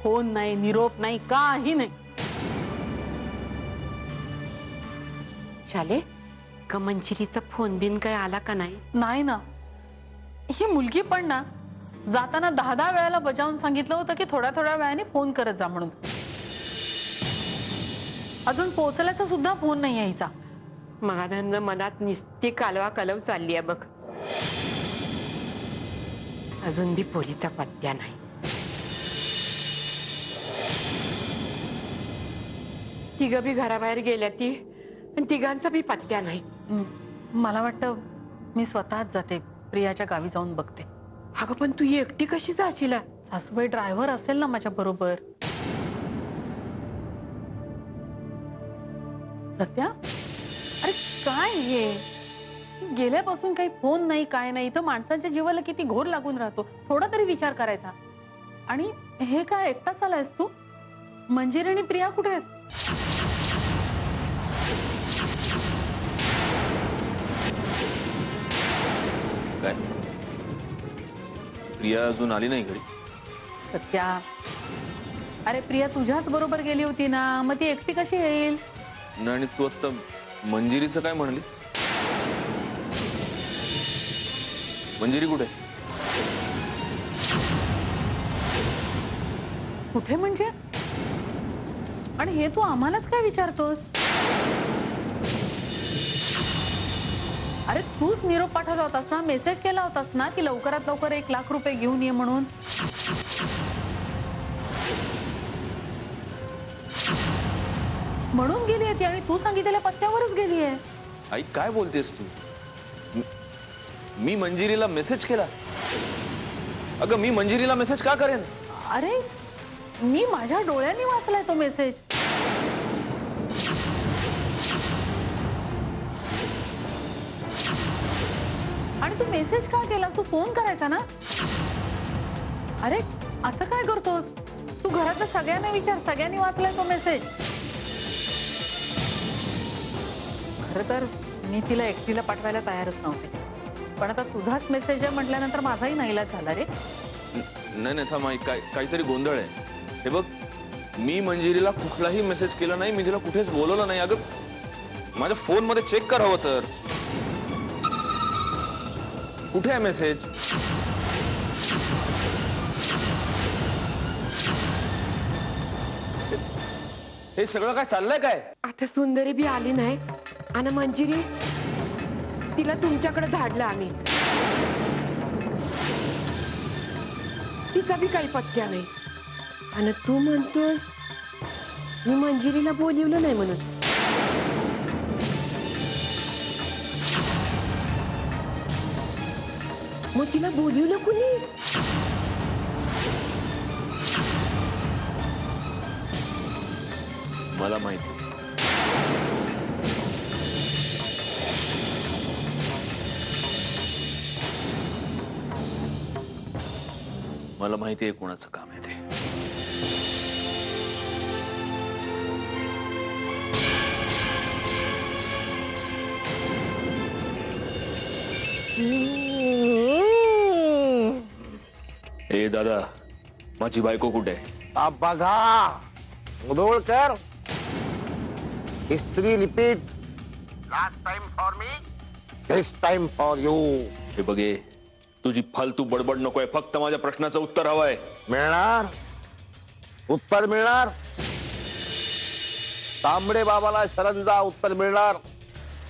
Phone नाही, निरोप नाही, काही नाही. शाले का मंजिरीचा फोन बिन काय आला का नाही? नाही ना. ही मुलगी पण ना जाताना 10 वेळाला बजावून सांगितलं होतं की थोड्या थोड्या वेळाने फोन करत जा म्हणून. अजून पोहोचल्याचा सुद्धा फोन नाही आहे हिचा. माझ्या मनात निस्ती कालवा कलव चालली आहे बघ. अजून बी पोरीचा पत्त्या नाही. तिघ बी घराबाहेर गेल्या ती, पण तिघांचा बी पत्त्या नाही. मला वाटतं मी स्वतःच जाते, प्रियाच्या गावी जाऊन बघते. अगं पण तू एकटी कशी जाशील? सासूबाई ड्रायव्हर असेल ना माझ्या बरोबर. सत्या, अरे काय हे गेल्यापासून काही फोन नाही, काय नाही. तर माणसांच्या जीवाला किती घोर लागून राहतो. थोडा तरी विचार करायचा. आणि हे काय एकटाच आलायस तू? मंजिरी आणि प्रिया कुठे आहेत? काय प्रिया अजून आली नाही घरी? सत्या, अरे प्रिया तुझ्याच बरोबर गेली होती ना, मग ती एकटी कशी येईल? आणि तू आता मंजिरीचं काय म्हणलीस? मंजिरी कुठे? कुठे म्हणजे? आणि हे तू आम्हालाच काय विचारतोस? अरे तूच निरोप पाठवला होतास ना, मेसेज केला होतास ना की लवकरात लवकर 1,00,000 रुपये घेऊन ये म्हणून. म्हणून गेली आहे ती आणि तू सांगितलेल्या पत्त्यावरच गेली आहे. आई काय बोलतेस तू? मी मंजिरीला मेसेज केला? अगं मी मंजिरीला मेसेज का करेन? अरे मी माझ्या डोळ्यांनी वाचलाय तो मेसेज. आणि तू मेसेज का केलास? तू फोन करायचा ना. अरे असं काय करतोस तू? घरातल्या सगळ्यांना विचार, सगळ्यांनी वाचलाय तो मेसेज. खरं तर मी तिला एकटीला पाठवायला तयारच नव्हते, पण आता तुझाच मेसेज आहे म्हटल्यानंतर माझाही नाईलाज झाला रे. नाही नाही थांब, काहीतरी गोंधळ आहे. हे बघ, मी मंजिरीला कुठलाही मेसेज केला नाही, मी तिला कुठेच बोलवलं नाही. अगं माझ्या फोन मध्ये चेक करावं तर. कुठे आहे मेसेज? हे सगळं काय चाललंय काय? आता सुंदरी बी आली नाही आणि मंजिरी, तिला तुमच्याकडे धाडलं आम्ही. तिचा बी काही पत्त्या नाही. आणि तू म्हणतोस मी मंजिरीला बोलिवलं नाही म्हणून. मग तिला बोलिवलं कुणी? मला माहिती. मला माहिती आहे कोणाचं काम आहे ते. ए दादा, माझी बायको कुठे? अब बघा Mudholkar, history repeats. Last time for me, this time for you. हे बघे, तुझी फालतू बडबड नकोय, फक्त माझ्या प्रश्नाचं उत्तर हवंय. मिळणार, उत्तर मिळणार. तांबडे बाबाला शरण जा, उत्तर मिळणार.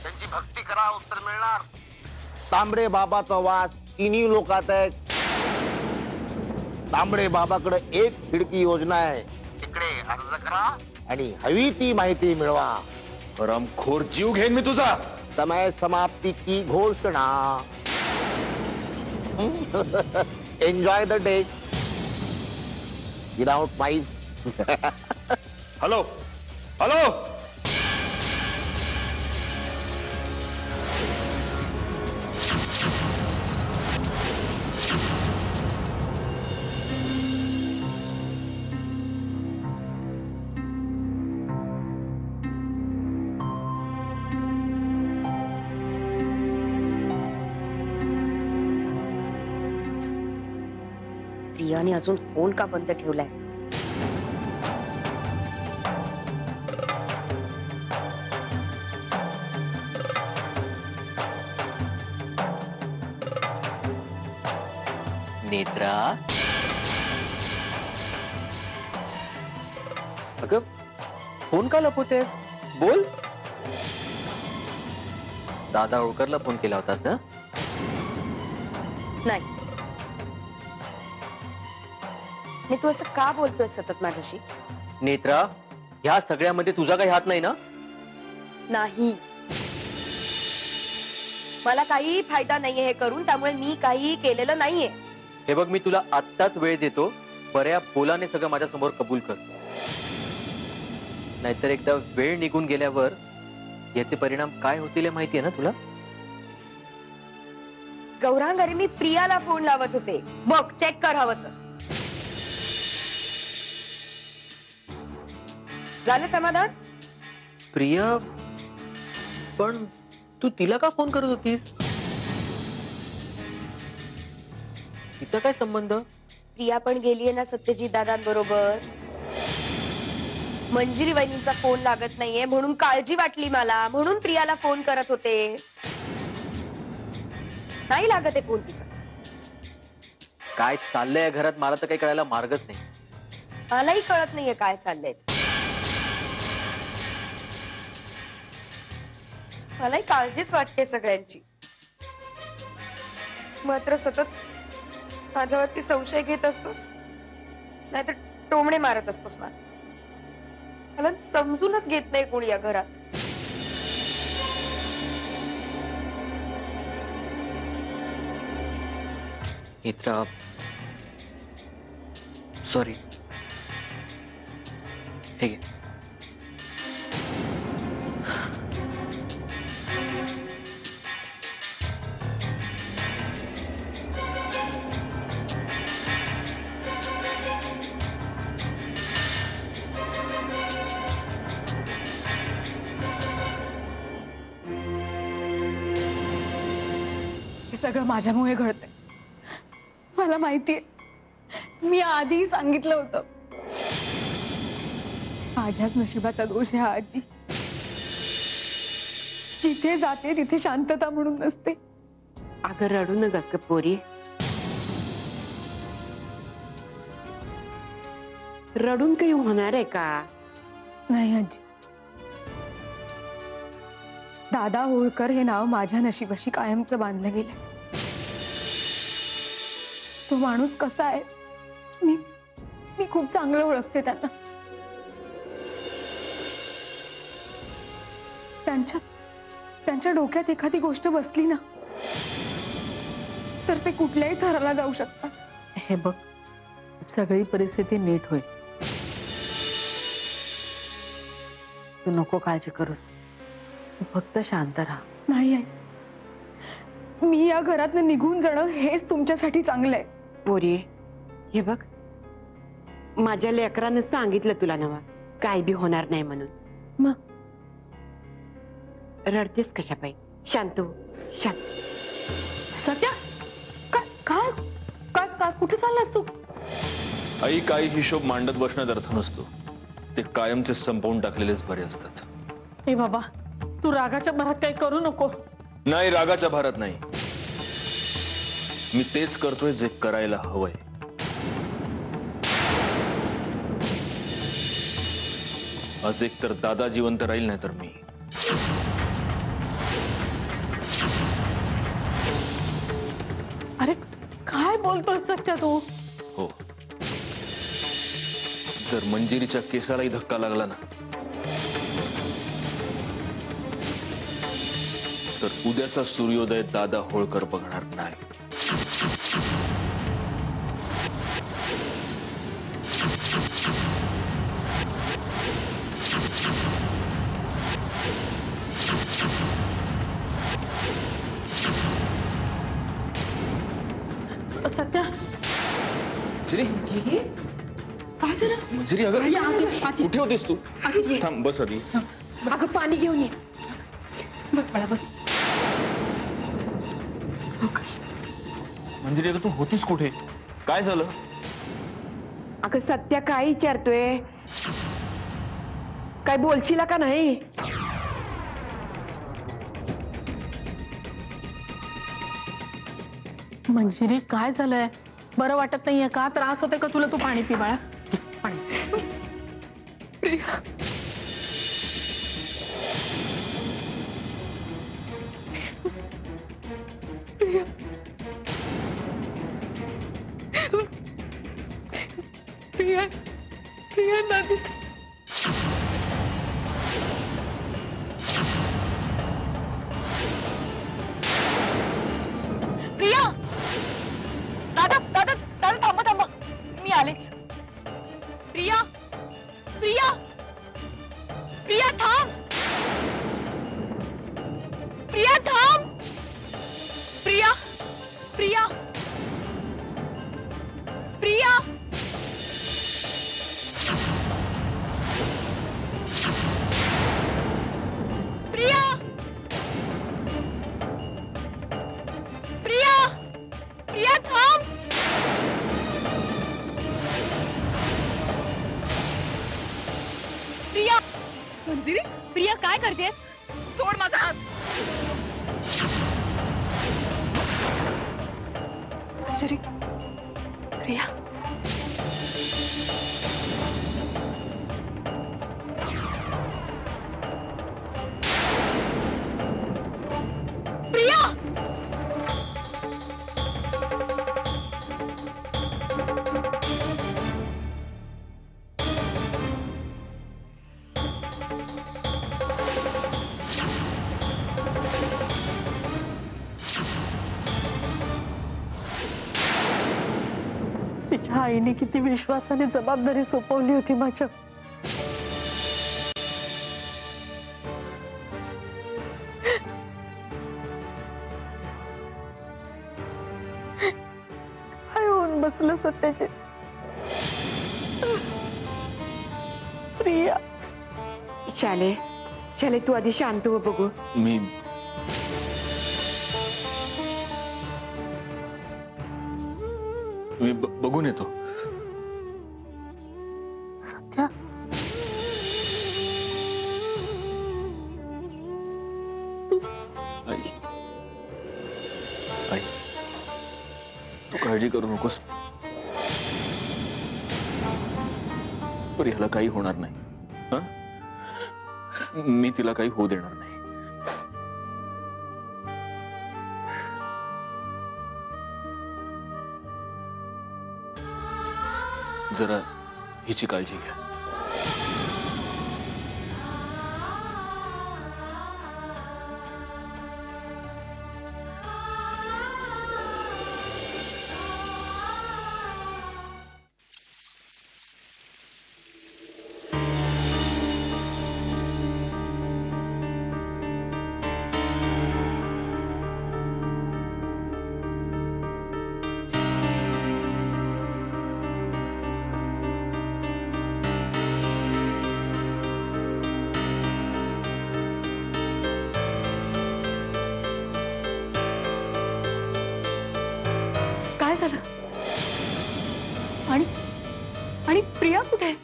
त्यांची भक्ती करा, उत्तर मिळणार. तांबडे बाबाचा वास तिन्ही लोकात आहे. तांबडे बाबाकडे एक खिडकी योजना आहे, तिकडे अर्ज करा आणि हवी ती माहिती मिळवा. हरामखोर, जीव घेईन मी तुझा. समय समाप्ति की घोषणा. Enjoy the day without five. Hello hello. प्रियाने अजून फोन का बंद ठेवलाय? नेत्रा, अगं फोन का लपवतेस? बोल. दादा होळकरला फोन केला होतास ना? नाही. मी तू असं का बोलतोय सतत माझ्याशी? नेत्रा, ह्या सगळ्यामध्ये तुझा काही हात नाही ना? नाही. मला काहीही फायदा नाहीये हे करून, त्यामुळे मी काहीही केलेलं नाहीये. हे बघ, मी तुला आत्ताच वेळ देतो. बऱ्या बोलाने सगळं माझ्या समोर कबूल कर, नाहीतर एकदा वेळ निघून गेल्यावर याचे परिणाम काय होतील हे माहितीये ना तुला? गौरांग, अरे मी प्रियाला फोन लावत होते. बघ, चेक कर हवं तर. झालं समाधान? प्रिया, पण तू तिला का फोन करत होतीस? तिचा काय संबंध? प्रिया पण गेलीये ना सत्यजित दादांबरोबर. मंजिरी वहिनींचा फोन लागत नाहीये म्हणून काळजी वाटली मला, म्हणून प्रियाला फोन करत होते. नाही लागत आहे फोन तिचा. काय चाललंय या घरात मला तर काही कळायला मार्गच नाही. मलाही कळत नाहीये काय चाललंय. मलाही काळजीच वाटते सगळ्यांची. मात्र सतत माझ्यावरती संशय घेत असतोस, नाहीतर टोमणे मारत असतोस मला समजूनच घेत नाही कोणी या घरात. नेत्रा, सॉरी. हे घे. हे सगळं माझ्यामुळे घडतंय. मला माहितीये, मी आधी सांगितलं होतं. माझ्याच नशिबाचा दोष आहे हा आजी. जिथे जाते तिथे शांतता म्हणून नसते. अगं रडू नका ग पोरी. रडून काही होणार आहे का? नाही आजी, दादा होळकर हे नाव माझ्या नशिबाशी कायमचं बांधलं गेलंय. तो माणूस कसा आहे मी खूप चांगलं ओळखते त्यांना. त्यांच्या डोक्यात एखादी गोष्ट बसली ना तर ते कुठल्याही थराला जाऊ शकतात. हे बघ, सगळी परिस्थिती नीट होईल. तू नको काळजी करूस, तू फक्त शांत राहा. नाही आहे, मी या घरातनं निघून जाणं हेच तुमच्यासाठी चांगलं आहे. पोरी, हे बघ, माझ्या लेकरानं सांगितलं तुला नवा काय बी होणार नाही म्हणून. मग रडतेस कशा पाई? शांत हो, शांत. सत्या, काय काय काय कुठे चाललास तू? आई, काही हिशोब मांडत बसण्यात अर्थ नसतो. ते कायमचे संपवून टाकलेलेच बरे असतात. ए बाबा, तू रागाच्या भरात काही करू नको. नाही, रागाच्या भारत नाही. मी तेच करतोय जे करायला हवंय. आज एक तर दादा जिवंत राहील, नाही तर मी. अरे काय बोलतोय सत्या तू? हो, जर मंजिरीच्या केसालाही धक्का लागला ना तर उद्याचा सूर्योदय दादा होळकर बघणार नाही. सत्या, मंजिरी, काय झालं? मंजिरी, अगं कुठे होतीस तू? थांब, बस आधी. अगं पाणी घेऊन ये. बस बाळा, बस. मंजिरी, अगं तू होतीस कुठे? काय झालं? अगं सत्या काय विचारतोय? काय बोलशील का नाही? मंजिरी, काय झालंय? बरं वाटत नाहीये का? त्रास होते का तुला? तू पाणी पी बाळा, पाणी. प्रिया, प्रिया, प्रिया, प्रिया नाही. प्रिया, दादा दादा दादा थांबा थांबा, मी आलेच. प्रिया, प्रिया, प्रिया थांब. प्रिया थांब. प्रिया, प्रिया, प्रिया. प्रिया, प्रिया, प्रिया थांब. प्रिया, मंजिरी, प्रिया काय करतेस? सोड माझा हात. मंजिरी, प्रिया. प्रिया, तिच्या आईने किती विश्वासाने जबाबदारी सोपवली होती माझ्या. काय होऊन बसलं सत्याचे. प्रिया. शाले, शाले तू आधी शांत हो बघू. मी बघून येतो. सत्या. आई, आई, तू काळजी करू नकोस. प्रियाला काही होणार नाही. हं? मी तिला काही होऊ देणार नाही. जरा हिची काळजी घ्या. काय झालं? आणि प्रिया कुठे आहे?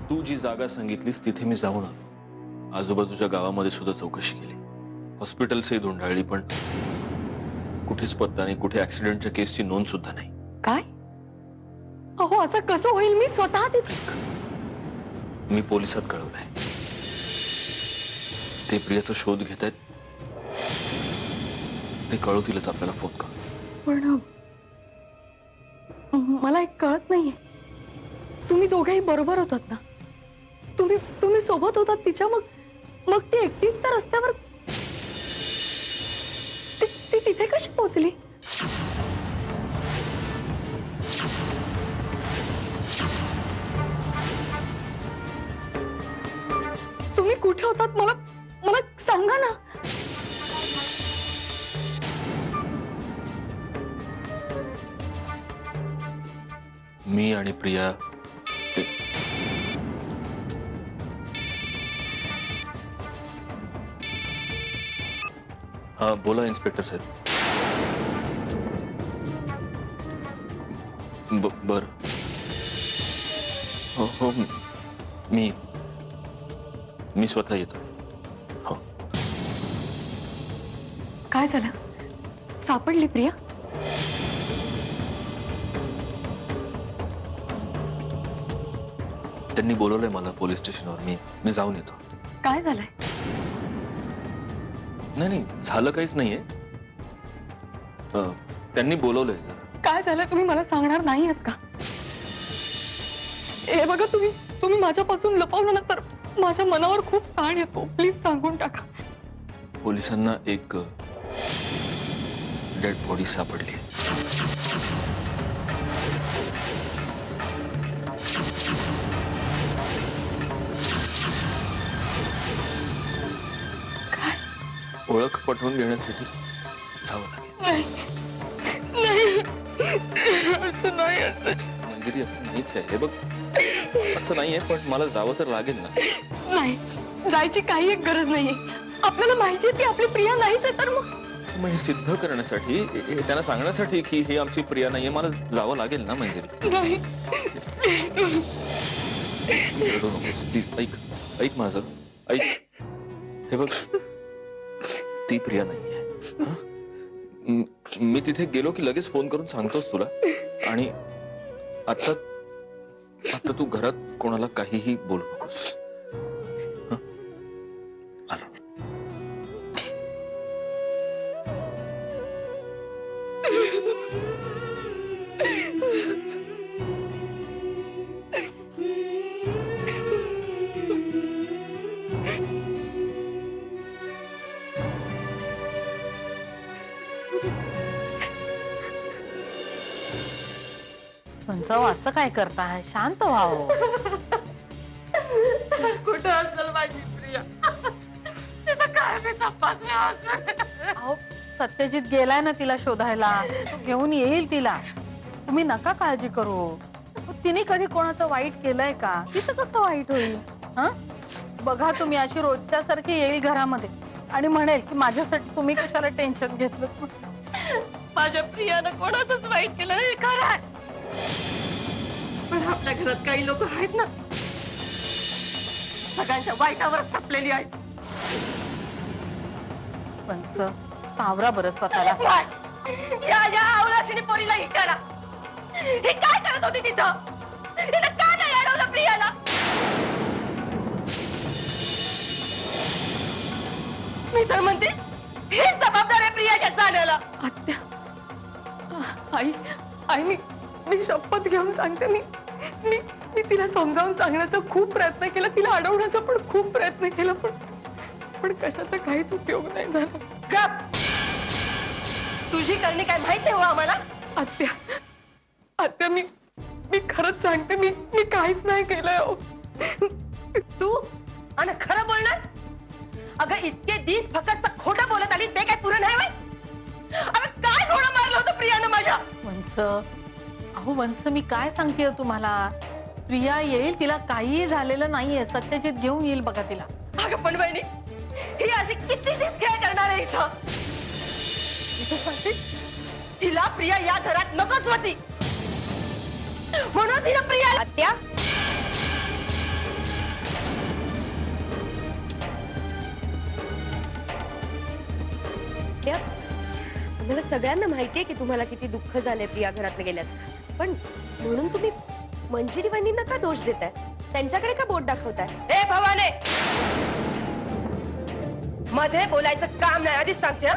तू जी जागा सांगितलीस तिथे मी जाऊन आलो. आजूबाजूच्या गावामध्ये सुद्धा चौकशी केली. हॉस्पिटलचे धुंडाळली, पण कुठेच पत्ता नाही. कुठे ऍक्सिडेंटच्या केसची नोंद सुद्धा नाही. काय? अहो असं कसं होईल? मी स्वतः तिथे. मी पोलिसात कळवलंय. ते प्रियाचा शोध घेत आहेत. ते कळवतीलच आपल्याला फोन कर. पण मला एक कळत नाहीये. तुम्ही दोघेही बरोबर होतात ना? तुम्ही सोबत होतात तिच्या. मग ती एकटीच त्या रस्त्यावर ती तिथे कशी पोहोचली? तुम्ही कुठे होतात? मला सांगा ना. मी आणि प्रिया हा बोला इन्स्पेक्टर साहेब. बर. हो, मी स्वतः येतो. हो. काय झालं? सापडली प्रिया? त्यांनी बोलवलंय मला पोलीस स्टेशनवर. मी जाऊन येतो. काय झालंय? नाही नाही, झालं काहीच नाहीये. त्यांनी बोलवलंय जरा. काय झालं तुम्ही मला सांगणार नाही आहात का? हे बघा, तुम्ही माझ्यापासून लपवलं ना तर माझ्या मनावर खूप ताण येतो. प्लीज सांगून टाका. पोलिसांना एक डेड बॉडी सापडली. ओळख पटवून घेण्यासाठी जावं लागेल. मंजिरी, असं नाहीच आहे. हे बघ, असं नाहीये, पण मला जावं तर लागेल ना. नाही, जायची काही एक गरज नाहीये. आपल्याला माहितीये ती आपली प्रिया नाहीच आहे, तर मग हे सिद्ध करण्यासाठी, त्यांना सांगण्यासाठी की ही आमची प्रिया नाहीये, मला जावं लागेल ना मंजिरी. नाही. रडू नकोस प्लीज. ऐक माझं, ऐक. हे बघ, ती प्रिया नाहीये. हं? मी तिथे गेलो की लगेच फोन करून सांगतोस तुला. आणि आता तू घरात कोणाला काहीही बोलू नकोस. हं? आलो. पंचाव, असं काय करताय? शांत व्हावं. कुठं असेल माझी प्रिया? तिथं काय मी तपासलं? अहो, सत्यजित गेलाय ना तिला शोधायला. तो घेऊन येईल तिला. तुम्ही नका काळजी करू. तिने कधी कोणाचं वाईट केलंय का? तिचं कसं वाईट होईल? हा, बघा, तुम्ही अशी रोजच्या सारखी येईल घरामध्ये आणि म्हणेल की माझ्यासाठी तुम्ही कशाला टेन्शन घेतलं. माझ्या प्रियानं कोणाचंच वाईट केलं नाही, खरं आहे. पण आपल्या घरात काही लोक आहेत ना, सगळ्यांच्या वाईटावर टपलेली आहेत. पंच, सावरा बरं स्वतःला. या आवळाची पोरीला विचारा, हे काय करत होती तिथं? तिथं का नाही अडवलं प्रियाला? मी तर म्हणते हे जबाबदार आहे प्रियाच्या जाण्याला. आत्या, आई, मी शपथ घेऊन सांगते. मी तिला समजावून सांगण्याचा खूप प्रयत्न केला, तिला अडवण्याचा पण खूप प्रयत्न केला, पण कशाचा काहीच उपयोग नाही झाला. तुझी करणी काय माहिती हो आम्हाला? आत्या, मी खरंच सांगते, मी काहीच नाही केलंय. तू आणि खरं बोलणार? अगं, इतके दिस फक्त खोटं बोलत आली, ते काय पुरं नाही? अगं, काय घोडं मारलं होतं प्रियानं माझ्या? वंच, अहो वंच, मी काय सांगते तुम्हाला? प्रिया येईल, तिला काहीही झालेलं नाहीये. सत्यजित घेऊन येईल बघा तिला. अगं पण बहिणी, ही अशी किती दिस खेळ करणार आहे इथं? तिला प्रिया या घरात नकोच होती, म्हणून तिला प्रिया. आत्या, आम्हाला सगळ्यांना माहितीये की तुम्हाला किती दुःख झालंय प्रिया घरात गेल्याचं, पण म्हणून तुम्ही मंजिरी वहिनींना का दोष देताय? त्यांच्याकडे का बोट दाखवताय? ए भवाने, मध्ये बोलायचं काम नाही, आधीच सांगते.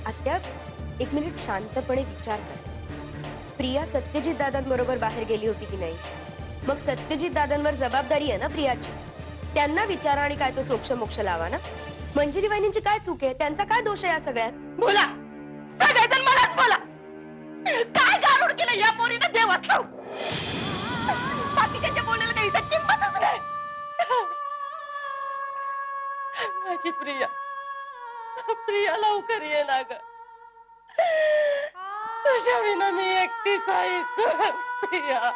आत्या, एक मिनिट शांतपणे विचार करा. प्रिया सत्यजित दादांबरोबर बाहेर गेली होती की नाही? मग सत्यजित दादांवर जबाबदारी आहे ना प्रियाची. त्यांना विचारा आणि काय तो सोक्ष मोक्ष लावा ना. मंजिरी वहिनींची काय चूक आहे? त्यांचा काय दोष आहे या सगळ्यात? बोला, सगळेजण मलाच बोला. काय गारुड केलं या पोरीनं देवात? बाकीच्या बोलण्याला काही इथं किंमतच नाही. माझी प्रिया लवकर ये ना ग. तुझ्या विना मी एकटीच आहे प्रिया.